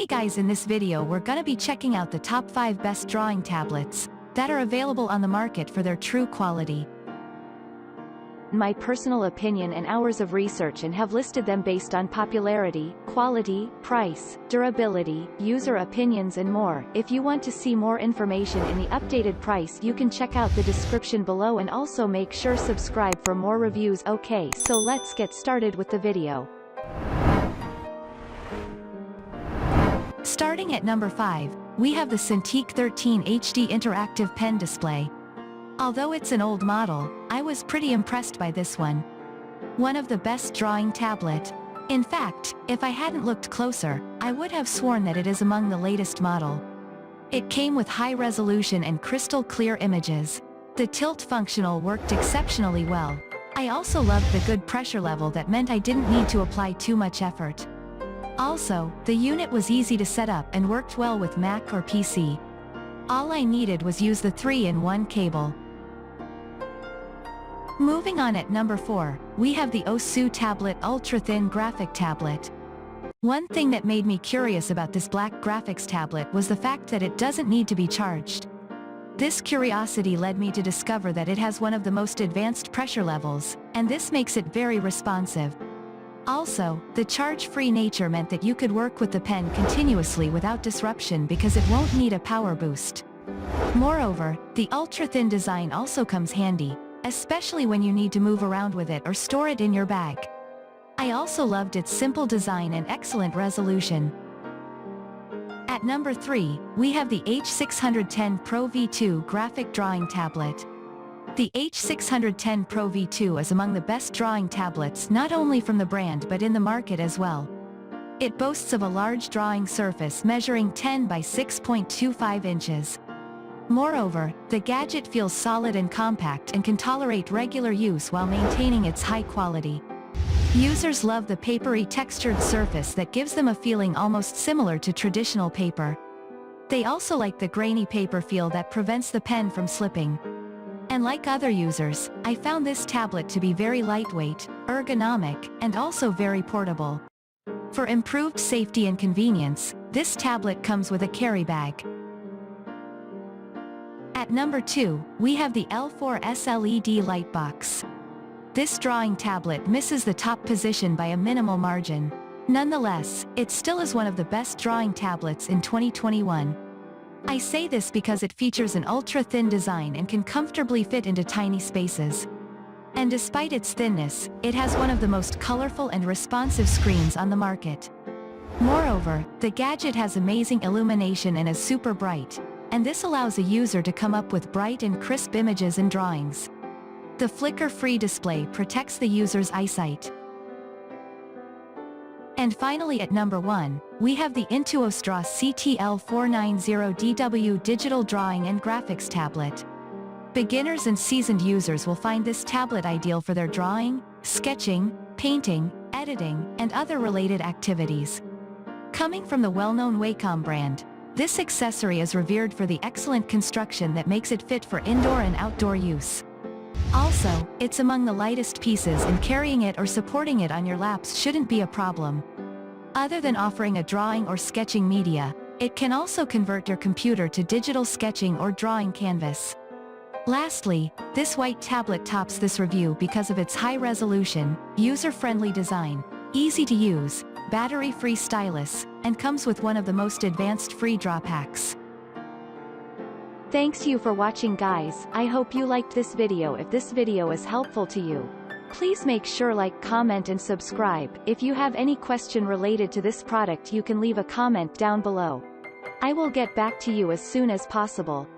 Hey guys, in this video we're gonna be checking out the top 5 best drawing tablets that are available on the market for their true quality. My personal opinion and hours of research, and have listed them based on popularity, quality, price, durability, user opinions and more. If you want to see more information in the updated price, you can check out the description below, and also make sure subscribe for more reviews. Okay, so let's get started with the video. Starting at number 5, we have the Cintiq 13 HD Interactive Pen Display. Although it's an old model, I was pretty impressed by this one. One of the best drawing tablet. In fact, if I hadn't looked closer, I would have sworn that it is among the latest model. It came with high resolution and crystal clear images. The tilt functional worked exceptionally well. I also loved the good pressure level that meant I didn't need to apply too much effort. Also, the unit was easy to set up and worked well with Mac or PC. All I needed was use the 3-in-1 cable. Moving on, at number 4, we have the Asus Tablet Ultrathin Graphic Tablet. One thing that made me curious about this black graphics tablet was the fact that it doesn't need to be charged. This curiosity led me to discover that it has one of the most advanced pressure levels, and this makes it very responsive. Also, the charge-free nature meant that you could work with the pen continuously without disruption because it won't need a power boost. Moreover, the ultra-thin design also comes handy, especially when you need to move around with it or store it in your bag. I also loved its simple design and excellent resolution. At number 3, we have the H610 Pro V2 Graphic Drawing Tablet. The H610 Pro V2 is among the best drawing tablets, not only from the brand but in the market as well. It boasts of a large drawing surface measuring 10 by 6.25 inches. Moreover, the gadget feels solid and compact and can tolerate regular use while maintaining its high quality. Users love the papery textured surface that gives them a feeling almost similar to traditional paper. They also like the grainy paper feel that prevents the pen from slipping. And like other users, I found this tablet to be very lightweight, ergonomic, and also very portable. For improved safety and convenience, this tablet comes with a carry bag. At number 2, we have the L4S LED Lightbox. This drawing tablet misses the top position by a minimal margin. Nonetheless, it still is one of the best drawing tablets in 2021. I say this because it features an ultra-thin design and can comfortably fit into tiny spaces. And despite its thinness, it has one of the most colorful and responsive screens on the market. Moreover, the gadget has amazing illumination and is super bright, and this allows a user to come up with bright and crisp images and drawings. The flicker-free display protects the user's eyesight. And finally, at number 1, we have the Intuos CTL490DW Digital Drawing and Graphics Tablet. Beginners and seasoned users will find this tablet ideal for their drawing, sketching, painting, editing, and other related activities. Coming from the well-known Wacom brand, this accessory is revered for the excellent construction that makes it fit for indoor and outdoor use. Also, it's among the lightest pieces, and carrying it or supporting it on your laps shouldn't be a problem. Other than offering a drawing or sketching media, it can also convert your computer to digital sketching or drawing canvas. Lastly, this white tablet tops this review because of its high resolution, user-friendly design, easy to use, battery-free stylus, and comes with one of the most advanced free draw packs. Thanks you for watching, guys. I hope you liked this video. If this video is helpful to you, please make sure like, comment and subscribe. If you have any question related to this product, you can leave a comment down below. I will get back to you as soon as possible.